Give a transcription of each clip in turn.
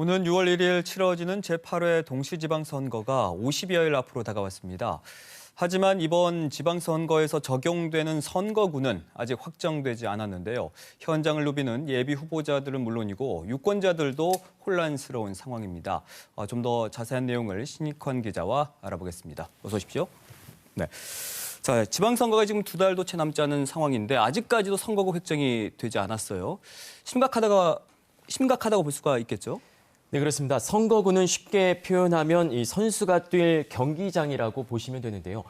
오는 6월 1일 치러지는 제8회 동시지방선거가 50여일 앞으로 다가왔습니다. 하지만 이번 지방선거에서 적용되는 선거구는 아직 확정되지 않았는데요. 현장을 누비는 예비 후보자들은 물론이고 유권자들도 혼란스러운 상황입니다. 좀 더 자세한 내용을 신익환 기자와 알아보겠습니다. 어서 오십시오. 네. 자, 지방선거가 지금 2달도 채 남지 않은 상황인데 아직까지도 선거구 획정이 되지 않았어요. 심각하다고 볼 수가 있겠죠? 네, 그렇습니다. 선거구는 쉽게 표현하면 이 선수가 뛸 경기장이라고 보시면 되는데요.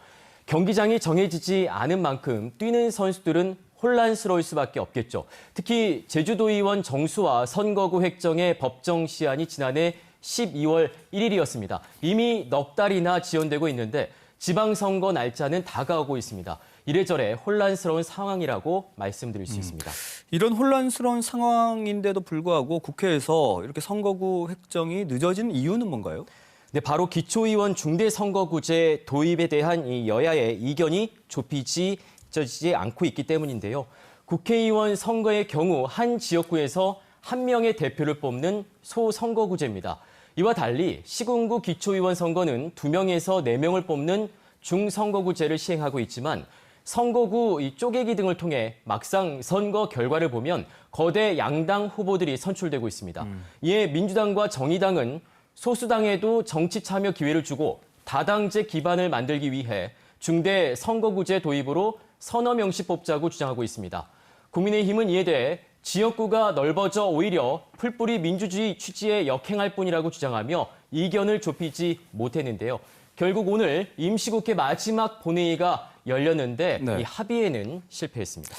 경기장이 정해지지 않은 만큼 뛰는 선수들은 혼란스러울 수밖에 없겠죠. 특히 제주도의원 정수와 선거구 획정의 법정 시한이 지난해 12월 1일이었습니다. 이미 넉 달이나 지연되고 있는데 지방선거 날짜는 다가오고 있습니다. 이래저래 혼란스러운 상황이라고 말씀드릴 수 있습니다. 이런 혼란스러운 상황인데도 불구하고 국회에서 이렇게 선거구 획정이 늦어진 이유는 뭔가요? 네, 바로 기초의원 중대선거구제 도입에 대한 이 여야의 이견이 좁혀지지 않고 있기 때문인데요. 국회의원 선거의 경우 한 지역구에서 한 명의 대표를 뽑는 소선거구제입니다. 이와 달리 시군구 기초의원 선거는 2명에서 4명을 뽑는 중선거구제를 시행하고 있지만 선거구 쪼개기 등을 통해 막상 선거 결과를 보면 거대 양당 후보들이 선출되고 있습니다. 이에 민주당과 정의당은 소수당에도 정치 참여 기회를 주고 다당제 기반을 만들기 위해 중대 선거구제 도입으로 서너 명씩 뽑자고 주장하고 있습니다. 국민의힘은 이에 대해 지역구가 넓어져 오히려 풀뿌리 민주주의 취지에 역행할 뿐이라고 주장하며 이견을 좁히지 못했는데요. 결국 오늘 임시국회 마지막 본회의가 열렸는데 이 합의에는 실패했습니다.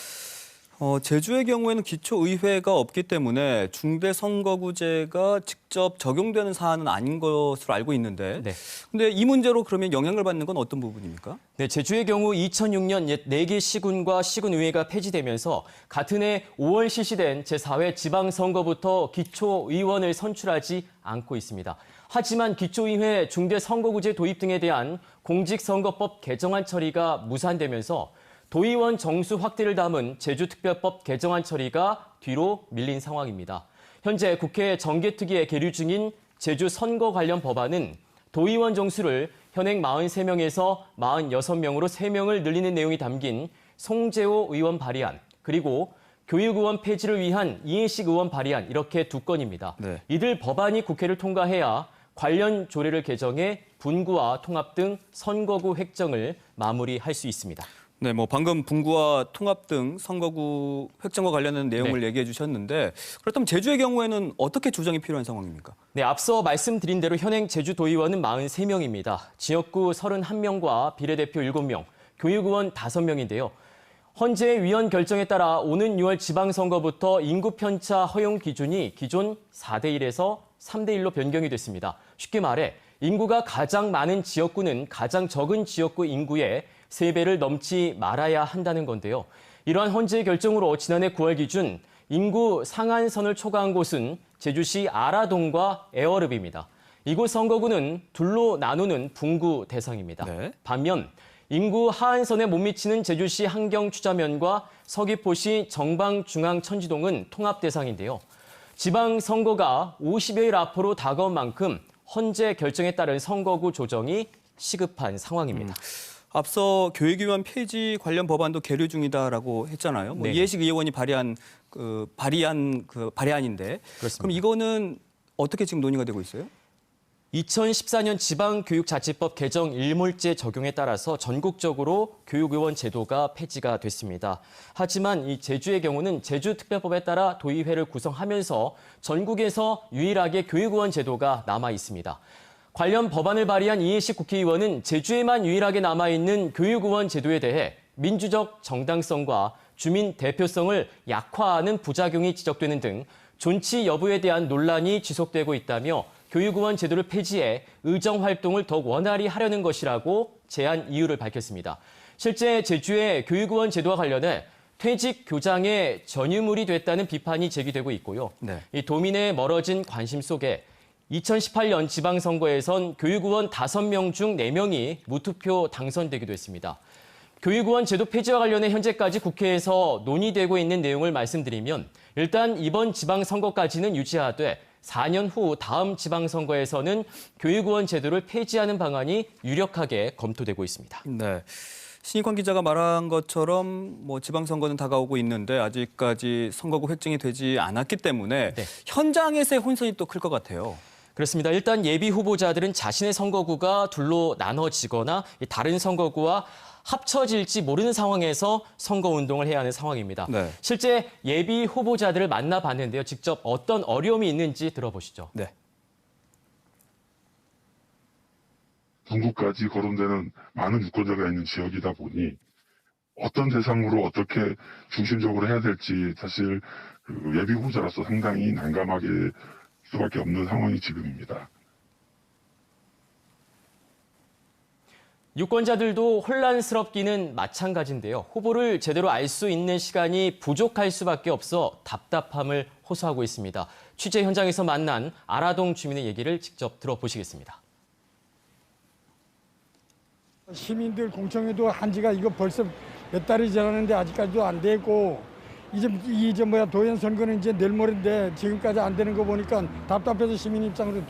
제주의 경우에는 기초의회가 없기 때문에 중대선거구제가 직접 적용되는 사안은 아닌 것으로 알고 있는데 근데 이 문제로 그러면 영향을 받는 건 어떤 부분입니까? 네, 제주의 경우 2006년 옛 4개 시군과 시군의회가 폐지되면서 같은 해 5월 실시된 제4회 지방선거부터 기초의원을 선출하지 않고 있습니다. 하지만 기초의회 중대선거구제 도입 등에 대한 공직선거법 개정안 처리가 무산되면서 도의원 정수 확대를 담은 제주특별법 개정안 처리가 뒤로 밀린 상황입니다. 현재 국회 정개특위에 계류 중인 제주 선거 관련 법안은 도의원 정수를 현행 43명에서 46명으로 3명을 늘리는 내용이 담긴 송재호 의원 발의안, 그리고 교육의원 폐지를 위한 이해식 의원 발의안, 이렇게 2건입니다. 이들 법안이 국회를 통과해야 관련 조례를 개정해 분구와 통합 등 선거구 획정을 마무리할 수 있습니다. 네, 방금 분구와 통합 등 선거구 획정과 관련된 내용을 얘기해 주셨는데 그렇다면 제주의 경우에는 어떻게 조정이 필요한 상황입니까? 네, 앞서 말씀드린 대로 현행 제주도의원은 43명입니다. 지역구 31명과 비례대표 7명, 교육의원 5명인데요. 헌재 위원 결정에 따라 오는 6월 지방선거부터 인구 편차 허용 기준이 기존 4대1에서 3대1로 변경이 됐습니다. 쉽게 말해 인구가 가장 많은 지역구는 가장 적은 지역구 인구의 3배를 넘지 말아야 한다는 건데요. 이러한 헌재의 결정으로 지난해 9월 기준 인구 상한선을 초과한 곳은 제주시 아라동과 애월읍입니다. 이곳 선거구는 둘로 나누는 분구 대상입니다. 반면 인구 하한선에 못 미치는 제주시 한경추자면과 서귀포시 정방중앙천지동은 통합 대상인데요. 지방선거가 50여일 앞으로 다가온 만큼 헌재 결정에 따른 선거구 조정이 시급한 상황입니다. 앞서 교육위원 폐지 관련 법안도 계류 중이다라고 했잖아요. 이해식 의원이 발의한 발의안인데 그럼 이거는 어떻게 지금 논의가 되고 있어요? 2014년 지방교육자치법 개정 일몰제 적용에 따라서 전국적으로 교육의원 제도가 폐지가 됐습니다. 하지만 이 제주의 경우는 제주특별법에 따라 도의회를 구성하면서 전국에서 유일하게 교육의원 제도가 남아 있습니다. 관련 법안을 발의한 이해식 국회의원은 제주에만 유일하게 남아있는 교육의원 제도에 대해 민주적 정당성과 주민 대표성을 약화하는 부작용이 지적되는 등 존치 여부에 대한 논란이 지속되고 있다며 교육의원 제도를 폐지해 의정활동을 더욱 원활히 하려는 것이라고 제안 이유를 밝혔습니다. 실제 제주의 교육의원 제도와 관련해 퇴직 교장의 전유물이 됐다는 비판이 제기되고 있고요. 이 도민의 멀어진 관심 속에 2018년 지방선거에선 교육의원 5명 중 4명이 무투표 당선되기도 했습니다. 교육의원 제도 폐지와 관련해 현재까지 국회에서 논의되고 있는 내용을 말씀드리면 일단 이번 지방선거까지는 유지하되 4년 후 다음 지방선거에서는 교육의원 제도를 폐지하는 방안이 유력하게 검토되고 있습니다. 네. 신익환 기자가 말한 것처럼 지방선거는 다가오고 있는데 아직까지 선거구 획정이 되지 않았기 때문에 네. 현장에서의 혼선이 또 클 것 같아요. 그렇습니다. 일단 예비 후보자들은 자신의 선거구가 둘로 나눠지거나 다른 선거구와 합쳐질지 모르는 상황에서 선거운동을 해야 하는 상황입니다. 네. 실제 예비 후보자들을 만나봤는데요. 직접 어떤 어려움이 있는지 들어보시죠. 네. 중국까지 거론되는 많은 유권자가 있는 지역이다 보니 어떤 대상으로 어떻게 중심적으로 해야 될지 사실 예비 후보자로서 상당히 난감하게 수밖에 없는 상황이 지금입니다. 유권자들도 혼란스럽기는 마찬가지인데요. 후보를 제대로 알 수 있는 시간이 부족할 수밖에 없어 답답함을 호소하고 있습니다. 취재 현장에서 만난 아라동 주민의 얘기를 직접 들어보시겠습니다. 시민들 공청회도 한 지가 이거 벌써 몇 달이 지났는데 아직까지도 안 되고 이제 도연 선거는 이제 내일 모레인데 지금까지 안 되는 거 보니까 답답해서 시민 입장으로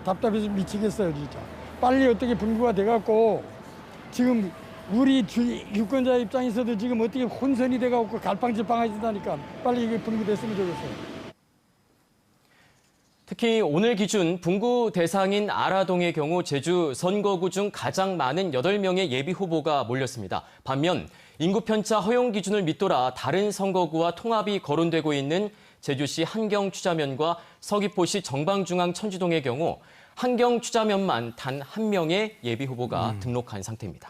답답해서 미치겠어요 진짜. 빨리 어떻게 분구가 돼갖고 지금 우리 유권자 입장에서도 지금 어떻게 혼선이 돼갖고 갈팡질팡해진다니까 빨리 이게 분구됐으면 좋겠어요. 특히 오늘 기준 분구 대상인 아라동의 경우 제주 선거구 중 가장 많은 8명의 예비 후보가 몰렸습니다. 반면 인구 편차 허용 기준을 밑돌아 다른 선거구와 통합이 거론되고 있는 제주시 한경 추자면과 서귀포시 정방중앙 천지동의 경우 한경 추자면만 단 한 명의 예비 후보가 등록한 상태입니다.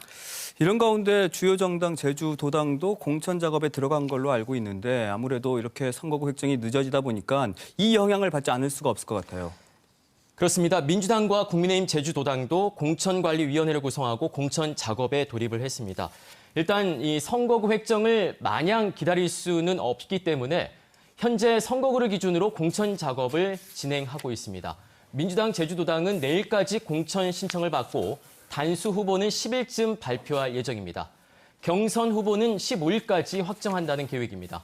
이런 가운데 주요 정당 제주도당도 공천 작업에 들어간 걸로 알고 있는데 아무래도 이렇게 선거구 획정이 늦어지다 보니까 이 영향을 받지 않을 수가 없을 것 같아요. 그렇습니다. 민주당과 국민의힘 제주도당도 공천관리위원회를 구성하고 공천 작업에 돌입을 했습니다. 일단 이 선거구 획정을 마냥 기다릴 수는 없기 때문에 현재 선거구를 기준으로 공천 작업을 진행하고 있습니다. 민주당 제주도당은 내일까지 공천 신청을 받고 단수 후보는 10일쯤 발표할 예정입니다. 경선 후보는 15일까지 확정한다는 계획입니다.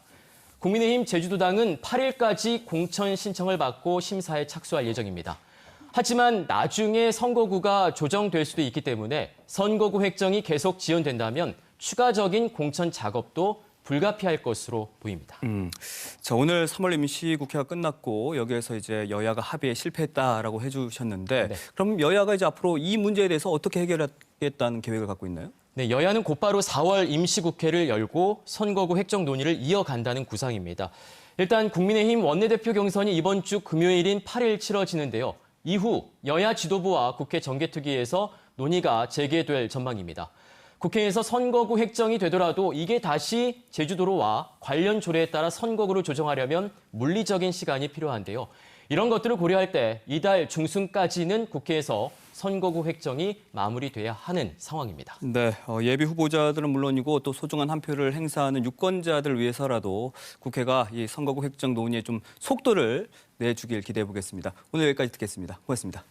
국민의힘 제주도당은 8일까지 공천 신청을 받고 심사에 착수할 예정입니다. 하지만 나중에 선거구가 조정될 수도 있기 때문에 선거구 획정이 계속 지연된다면 추가적인 공천 작업도 불가피할 것으로 보입니다. 자, 오늘 3월 임시국회가 끝났고 여기에서 이제 여야가 합의에 실패했다라고 해주셨는데 네. 그럼 여야가 이제 앞으로 이 문제에 대해서 어떻게 해결하겠다는 계획을 갖고 있나요? 네, 여야는 곧바로 4월 임시국회를 열고 선거구 획정 논의를 이어간다는 구상입니다. 일단 국민의힘 원내대표 경선이 이번 주 금요일인 8일 치러지는데요. 이후 여야 지도부와 국회 정개특위에서 논의가 재개될 전망입니다. 국회에서 선거구 획정이 되더라도 이게 다시 제주도로 와 관련 조례에 따라 선거구를 조정하려면 물리적인 시간이 필요한데요. 이런 것들을 고려할 때 이달 중순까지는 국회에서 선거구 획정이 마무리돼야 하는 상황입니다. 네, 예비 후보자들은 물론이고 또 소중한 한 표를 행사하는 유권자들을 위해서라도 국회가 이 선거구 획정 논의에 좀 속도를 내주길 기대해 보겠습니다. 오늘 여기까지 듣겠습니다. 고맙습니다.